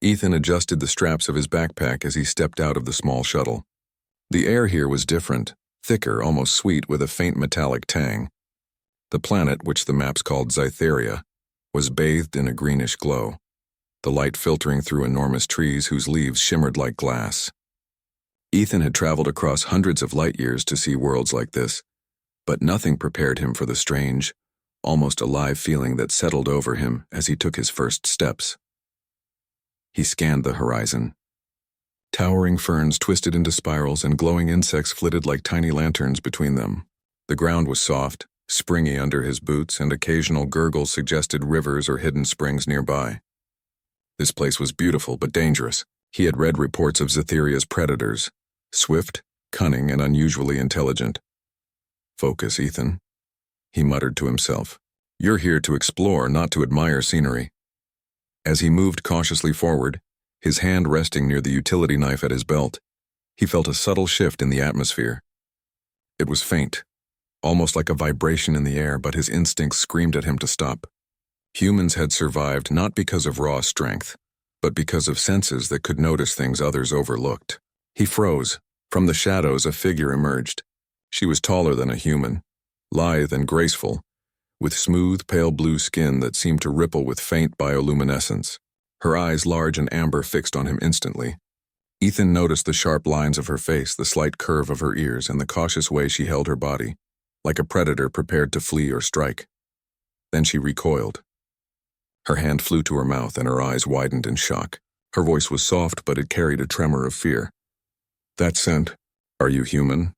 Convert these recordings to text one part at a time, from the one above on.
Ethan adjusted the straps of his backpack as he stepped out of the small shuttle. The air here was different, thicker, almost sweet, with a faint metallic tang. The planet, which the maps called Scifi, was bathed in a greenish glow, the light filtering through enormous trees whose leaves shimmered like glass. Ethan had traveled across hundreds of light years to see worlds like this, but nothing prepared him for the strange, almost alive feeling that settled over him as he took his first steps. He scanned the horizon. Towering ferns twisted into spirals and glowing insects flitted like tiny lanterns between them. The ground was soft, springy under his boots, and occasional gurgles suggested rivers or hidden springs nearby. This place was beautiful but dangerous. He had read reports of Zetheria's predators, swift, cunning, and unusually intelligent. "Focus, Ethan," he muttered to himself. "You're here to explore, not to admire scenery." As he moved cautiously forward, his hand resting near the utility knife at his belt, he felt a subtle shift in the atmosphere. It was faint, almost like a vibration in the air, but his instincts screamed at him to stop. Humans had survived not because of raw strength, but because of senses that could notice things others overlooked. He froze. From the shadows, a figure emerged. She was taller than a human, lithe and graceful, with smooth, pale blue skin that seemed to ripple with faint bioluminescence. Her eyes, large and amber, fixed on him instantly. Ethan noticed the sharp lines of her face, the slight curve of her ears, and the cautious way she held her body, like a predator prepared to flee or strike. Then she recoiled. Her hand flew to her mouth and her eyes widened in shock. Her voice was soft, but it carried a tremor of fear. "That scent. Are you human?"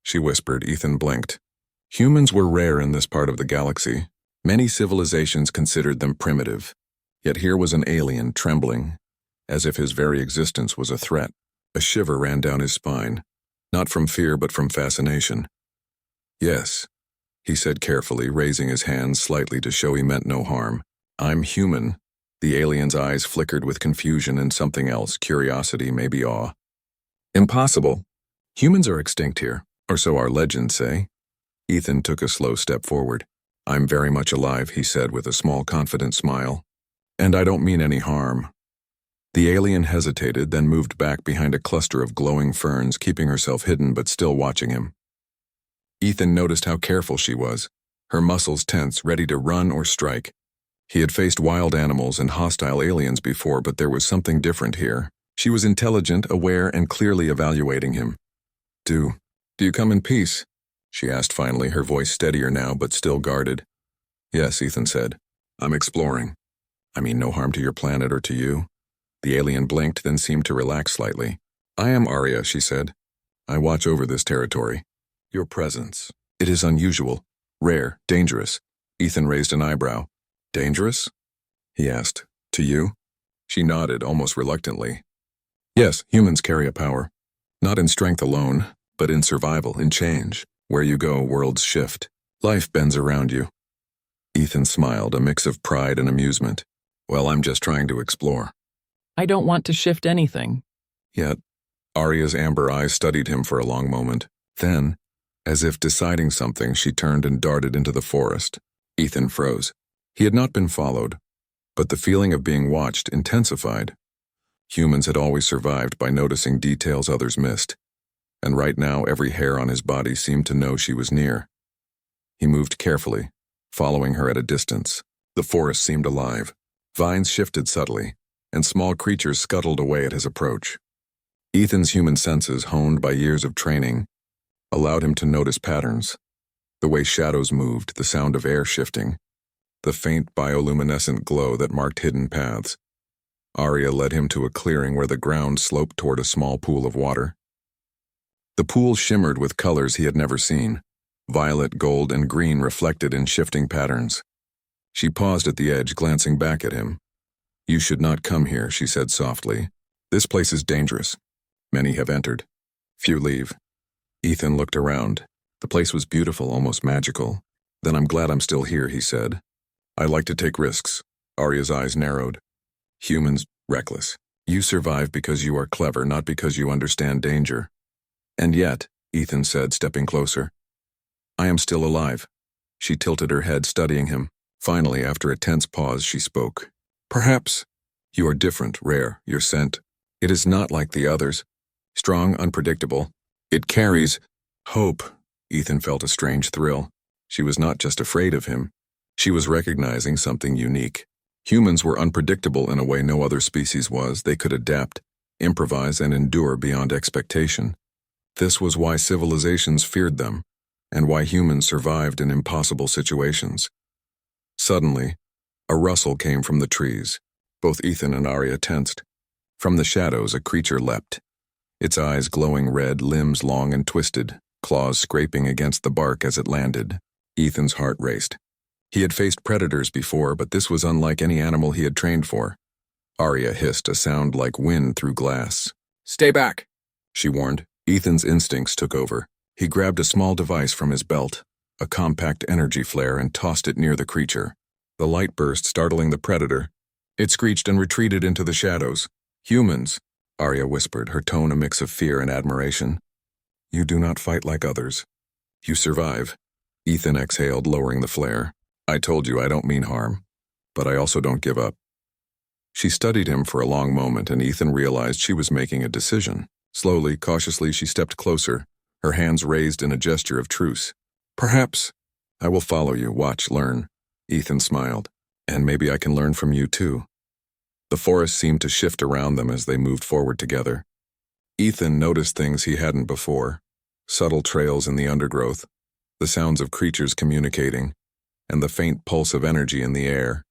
she whispered. Ethan blinked. Humans were rare in this part of the galaxy. Many civilizations considered them primitive. Yet here was an alien trembling, as if his very existence was a threat. A shiver ran down his spine, not from fear but from fascination. "Yes," he said carefully, raising his hands slightly to show he meant no harm. "I'm human." The alien's eyes flickered with confusion and something else, curiosity, maybe awe. "Impossible. Humans are extinct here, or so our legends say." Ethan took a slow step forward. "I'm very much alive," he said with a small confident smile. "And I don't mean any harm." The alien hesitated, then moved back behind a cluster of glowing ferns, keeping herself hidden but still watching him. Ethan noticed how careful she was, her muscles tense, ready to run or strike. He had faced wild animals and hostile aliens before, but there was something different here. She was intelligent, aware, and clearly evaluating him. Do you come in peace?" she asked finally, her voice steadier now but still guarded. "Yes," Ethan said. "I'm exploring. I mean no harm to your planet or to you." The alien blinked, then seemed to relax slightly. "I am Arya," she said. "I watch over this territory. Your presence. It is unusual, rare, dangerous." Ethan raised an eyebrow. "Dangerous?" he asked. "To you?" She nodded, almost reluctantly. "Yes, humans carry a power. Not in strength alone, but in survival, in change. Where you go, worlds shift. Life bends around you." Ethan smiled, a mix of pride and amusement. "Well, I'm just trying to explore." "I don't want to shift anything." Yet, Arya's amber eyes studied him for a long moment. Then, as if deciding something, she turned and darted into the forest. Ethan froze. He had not been followed, but the feeling of being watched intensified. Humans had always survived by noticing details others missed, and right now every hair on his body seemed to know she was near. He moved carefully, following her at a distance. The forest seemed alive. Vines shifted subtly, and small creatures scuttled away at his approach. Ethan's human senses, honed by years of training, allowed him to notice patterns. The way shadows moved, the sound of air shifting, the faint bioluminescent glow that marked hidden paths. Arya led him to a clearing where the ground sloped toward a small pool of water. The pool shimmered with colors he had never seen, violet, gold, and green reflected in shifting patterns. She paused at the edge, glancing back at him. "You should not come here," she said softly. "This place is dangerous. Many have entered. Few leave." Ethan looked around. The place was beautiful, almost magical. "Then I'm glad I'm still here," he said. "I like to take risks." Arya's eyes narrowed. "Humans, reckless. You survive because you are clever, not because you understand danger." "And yet," Ethan said, stepping closer, "I am still alive." She tilted her head, studying him. Finally, after a tense pause, she spoke. "Perhaps You are different, rare, your scent. It is not like the others. Strong, unpredictable. It carries hope. Ethan felt a strange thrill. She was not just afraid of him. She was recognizing something unique. Humans were unpredictable in a way no other species was. They could adapt, improvise, and endure beyond expectation. This was why civilizations feared them, and why humans survived in impossible situations. Suddenly, a rustle came from the trees. Both Ethan and Arya tensed. From the shadows, a creature leapt. Its eyes glowing red, limbs long and twisted, claws scraping against the bark as it landed. Ethan's heart raced. He had faced predators before, but this was unlike any animal he had trained for. Arya hissed, a sound like wind through glass. "Stay back," she warned. Ethan's instincts took over. He grabbed a small device from his belt, a compact energy flare, and tossed it near the creature. The light burst, startling the predator. It screeched and retreated into the shadows. "Humans," Arya whispered, her tone a mix of fear and admiration. "You do not fight like others. You survive." Ethan exhaled, lowering the flare. "I told you I don't mean harm, but I also don't give up." She studied him for a long moment, and Ethan realized she was making a decision. Slowly, cautiously, she stepped closer, her hands raised in a gesture of truce. "Perhaps I will follow you, watch, learn." Ethan smiled. "And maybe I can learn from you too." The forest seemed to shift around them as they moved forward together. Ethan noticed things he hadn't before: subtle trails in the undergrowth, the sounds of creatures communicating, and the faint pulse of energy in the air.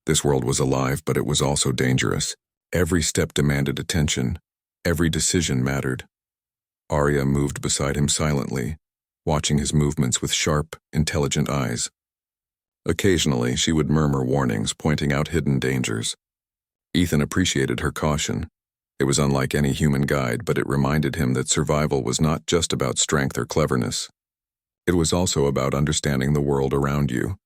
This world was alive, but it was also dangerous. Every step demanded attention. Every decision mattered. Arya moved beside him silently, watching his movements with sharp, intelligent eyes. Occasionally, she would murmur warnings, pointing out hidden dangers. Ethan appreciated her caution. It was unlike any human guide, but it reminded him that survival was not just about strength or cleverness. It was also about understanding the world around you.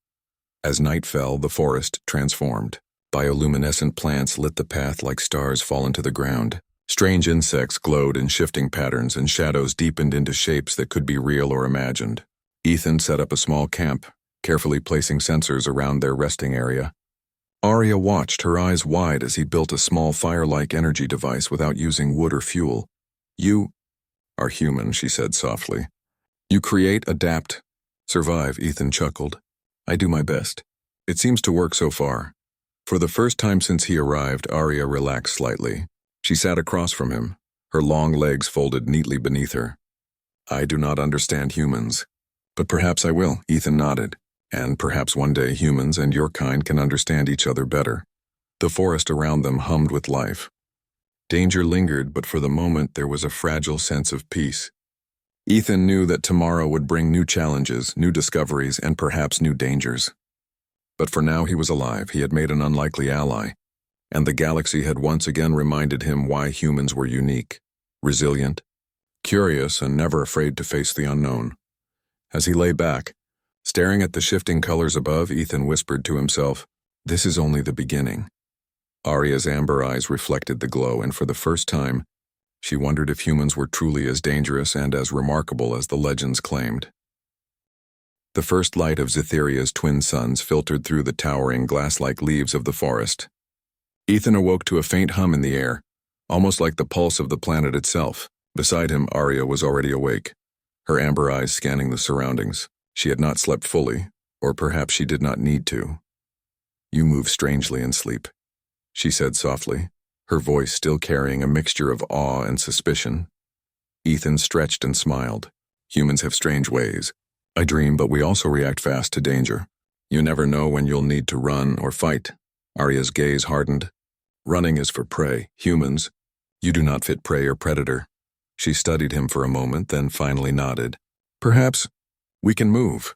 As night fell, the forest transformed. Bioluminescent plants lit the path like stars fallen to the ground. Strange insects glowed in shifting patterns, and shadows deepened into shapes that could be real or imagined. Ethan set up a small camp, carefully placing sensors around their resting area. Arya watched, her eyes wide, as he built a small fire-like energy device without using wood or fuel. "You are human," she said softly. "You create, adapt, survive," Ethan chuckled. "I do my best. It seems to work so far." For the first time since he arrived, Arya relaxed slightly. She sat across from him, her long legs folded neatly beneath her. "I do not understand humans, but perhaps I will," Ethan nodded. "And perhaps one day humans and your kind can understand each other better." The forest around them hummed with life. Danger lingered, but for the moment there was a fragile sense of peace. Ethan knew that tomorrow would bring new challenges, new discoveries, and perhaps new dangers. But for now he was alive. He had made an unlikely ally, and the galaxy had once again reminded him why humans were unique, resilient, curious, and never afraid to face the unknown. As he lay back, staring at the shifting colors above, Ethan whispered to himself, "This is only the beginning." Arya's amber eyes reflected the glow, and for the first time, she wondered if humans were truly as dangerous and as remarkable as the legends claimed. The first light of Zetheria's twin suns filtered through the towering glass-like leaves of the forest. Ethan awoke to a faint hum in the air, almost like the pulse of the planet itself. Beside him, Arya was already awake, her amber eyes scanning the surroundings. She had not slept fully, or perhaps she did not need to. "You move strangely in sleep," she said softly, her voice still carrying a mixture of awe and suspicion. Ethan stretched and smiled. "Humans have strange ways. I dream, but we also react fast to danger. You never know when you'll need to run or fight." Arya's gaze hardened. "Running is for prey. Humans, you do not fit prey or predator." She studied him for a moment, then finally nodded. "Perhaps we can move."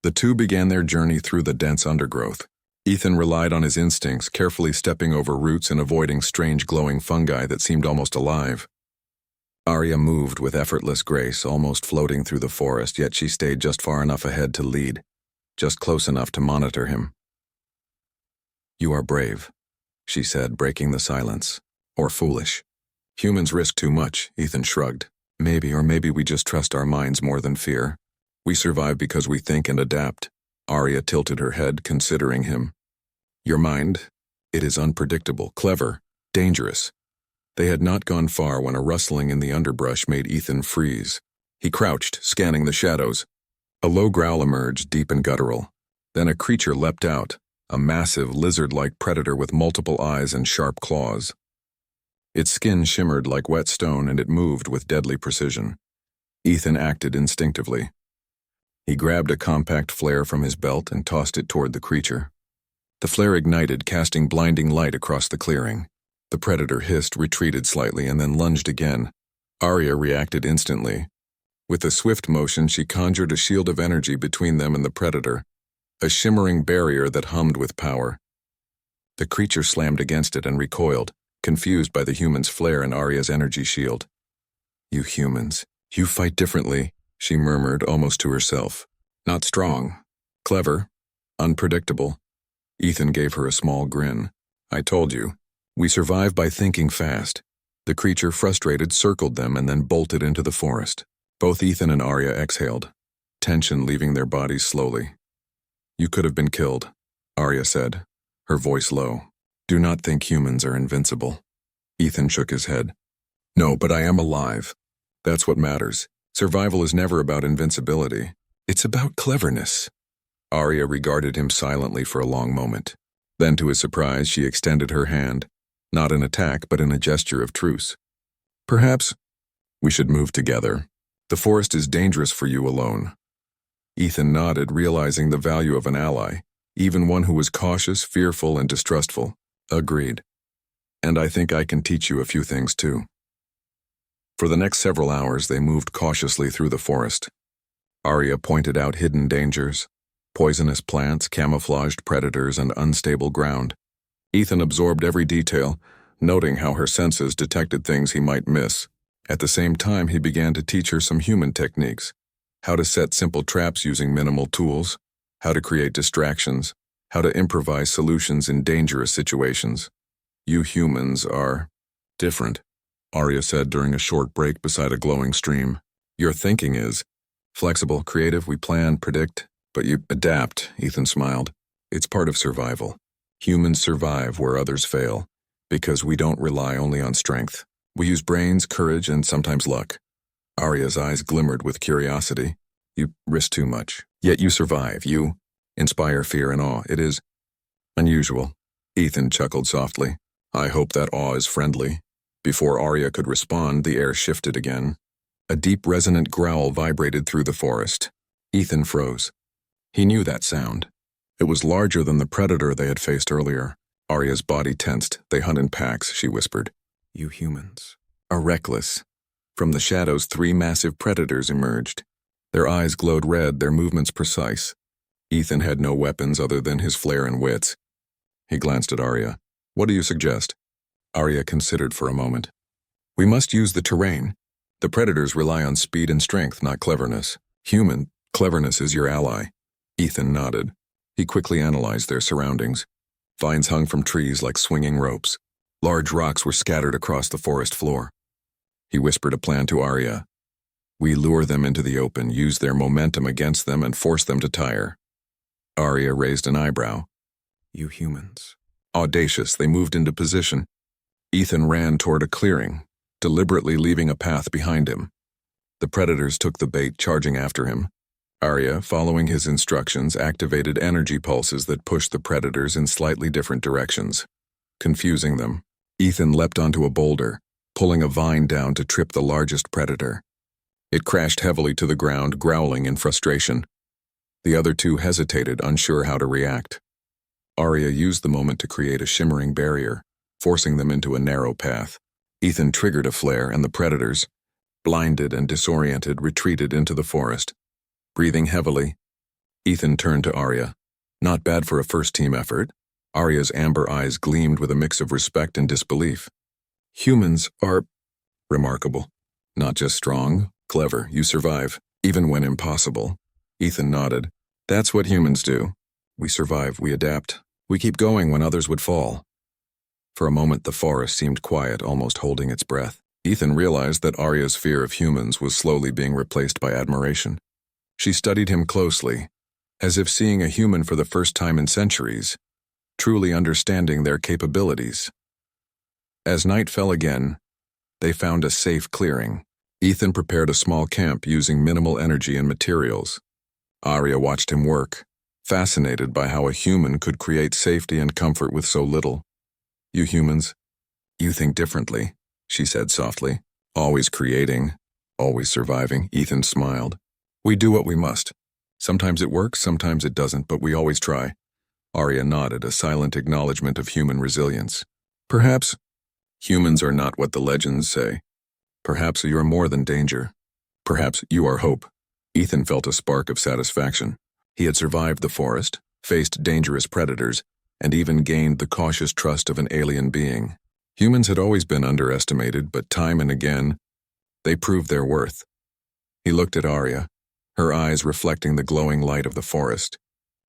The two began their journey through the dense undergrowth. Ethan relied on his instincts, carefully stepping over roots and avoiding strange glowing fungi that seemed almost alive. Arya moved with effortless grace, almost floating through the forest, yet she stayed just far enough ahead to lead, just close enough to monitor him. "You are brave," she said, breaking the silence. "Or foolish." "Humans risk too much," Ethan shrugged. Maybe we just trust our minds more than fear. We survive because we think and adapt." Arya tilted her head, considering him. "Your mind? It is unpredictable, clever, dangerous. They had not gone far when a rustling in the underbrush made Ethan freeze. He crouched, scanning the shadows. A low growl emerged, deep and guttural. Then a creature leapt out, a massive, lizard-like predator with multiple eyes and sharp claws. Its skin shimmered like wet stone and it moved with deadly precision. Ethan acted instinctively. He grabbed a compact flare from his belt and tossed it toward the creature. The flare ignited, casting blinding light across the clearing. The predator hissed, retreated slightly, and then lunged again. Arya reacted instantly. With a swift motion, she conjured a shield of energy between them and the predator, a shimmering barrier that hummed with power. The creature slammed against it and recoiled, confused by the human's flare and Arya's energy shield. "You humans, you fight differently," she murmured almost to herself. "Not strong. Clever. Unpredictable." Ethan gave her a small grin. "I told you. We survive by thinking fast." The creature, frustrated, circled them and then bolted into the forest. Both Ethan and Arya exhaled, tension leaving their bodies slowly. "You could have been killed," Arya said, her voice low. "Do not think humans are invincible." Ethan shook his head. "No, but I am alive. That's what matters. Survival is never about invincibility. It's about cleverness." Arya regarded him silently for a long moment. Then, to his surprise, she extended her hand, not in attack but in a gesture of truce. "Perhaps we should move together. The forest is dangerous for you alone." Ethan nodded, realizing the value of an ally, even one who was cautious, fearful, and distrustful. "Agreed. And I think I can teach you a few things too." For the next several hours, they moved cautiously through the forest. Arya pointed out hidden dangers, poisonous plants, camouflaged predators, and unstable ground. Ethan absorbed every detail, noting how her senses detected things he might miss. At the same time, he began to teach her some human techniques, how to set simple traps using minimal tools, how to create distractions, how to improvise solutions in dangerous situations. "You humans are different," Arya said during a short break beside a glowing stream. "Your thinking is flexible, creative, we plan, predict, but you adapt," Ethan smiled. "It's part of survival. Humans survive where others fail, because we don't rely only on strength. We use brains, courage, and sometimes luck." Arya's eyes glimmered with curiosity. "You risk too much, yet you survive. You inspire fear and awe. It is unusual." Ethan chuckled softly. "I hope that awe is friendly." Before Arya could respond, the air shifted again. A deep, resonant growl vibrated through the forest. Ethan froze. He knew that sound. It was larger than the predator they had faced earlier. Arya's body tensed. "They hunt in packs," she whispered. "You humans are reckless." From the shadows, 3 massive predators emerged. Their eyes glowed red, their movements precise. Ethan had no weapons other than his flair and wits. He glanced at Arya. "What do you suggest?" Arya considered for a moment. "We must use the terrain. The predators rely on speed and strength, not cleverness. Human cleverness is your ally." Ethan nodded. He quickly analyzed their surroundings. Vines hung from trees like swinging ropes. Large rocks were scattered across the forest floor. He whispered a plan to Arya. "We lure them into the open, use their momentum against them, and force them to tire." Arya raised an eyebrow. "You humans." Audacious, they moved into position. Ethan ran toward a clearing, deliberately leaving a path behind him. The predators took the bait, charging after him. Arya, following his instructions, activated energy pulses that pushed the predators in slightly different directions, confusing them. Ethan leapt onto a boulder, pulling a vine down to trip the largest predator. It crashed heavily to the ground, growling in frustration. The other 2 hesitated, unsure how to react. Arya used the moment to create a shimmering barrier, forcing them into a narrow path. Ethan triggered a flare, and the predators, blinded and disoriented, retreated into the forest. Breathing heavily, Ethan turned to Arya. "Not bad for a first-team effort." Arya's amber eyes gleamed with a mix of respect and disbelief. "Humans are remarkable. Not just strong, clever. You survive, even when impossible." Ethan nodded. "That's what humans do. We survive, we adapt. We keep going when others would fall." For a moment, the forest seemed quiet, almost holding its breath. Ethan realized that Arya's fear of humans was slowly being replaced by admiration. She studied him closely, as if seeing a human for the first time in centuries. truly understanding their capabilities. As night fell again, they found a safe clearing. Ethan prepared a small camp using minimal energy and materials. Arya watched him work, fascinated by how a human could create safety and comfort with so little. "You humans, you think differently," she said softly. "Always creating, always surviving." Ethan smiled. "We do what we must. Sometimes it works, sometimes it doesn't, but we always try." Arya nodded, a silent acknowledgement of human resilience. "Perhaps humans are not what the legends say. Perhaps you're more than danger. Perhaps you are hope." Ethan felt a spark of satisfaction. He had survived the forest, faced dangerous predators, and even gained the cautious trust of an alien being. Humans had always been underestimated, but time and again, they proved their worth. He looked at Arya, her eyes reflecting the glowing light of the forest,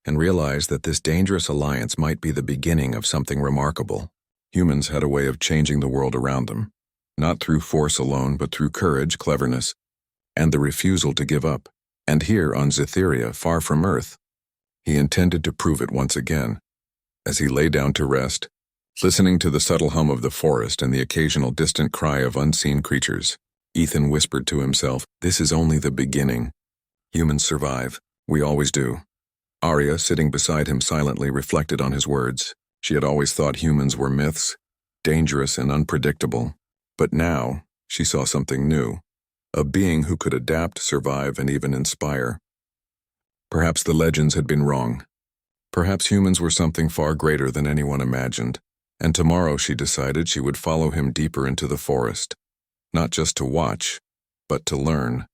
and realized that this dangerous alliance might be the beginning of something remarkable. Humans had a way of changing the world around them, not through force alone, but through courage, cleverness, and the refusal to give up. And here on Scifi, far from Earth, he intended to prove it once again. As he lay down to rest, listening to the subtle hum of the forest and the occasional distant cry of unseen creatures, Ethan whispered to himself, "This is only the beginning. Humans survive. We always do." Arya, sitting beside him silently, reflected on his words. She had always thought humans were myths, dangerous and unpredictable. But now, she saw something new. A being who could adapt, survive, and even inspire. Perhaps the legends had been wrong. Perhaps humans were something far greater than anyone imagined. And tomorrow, she decided, she would follow him deeper into the forest. Not just to watch, but to learn.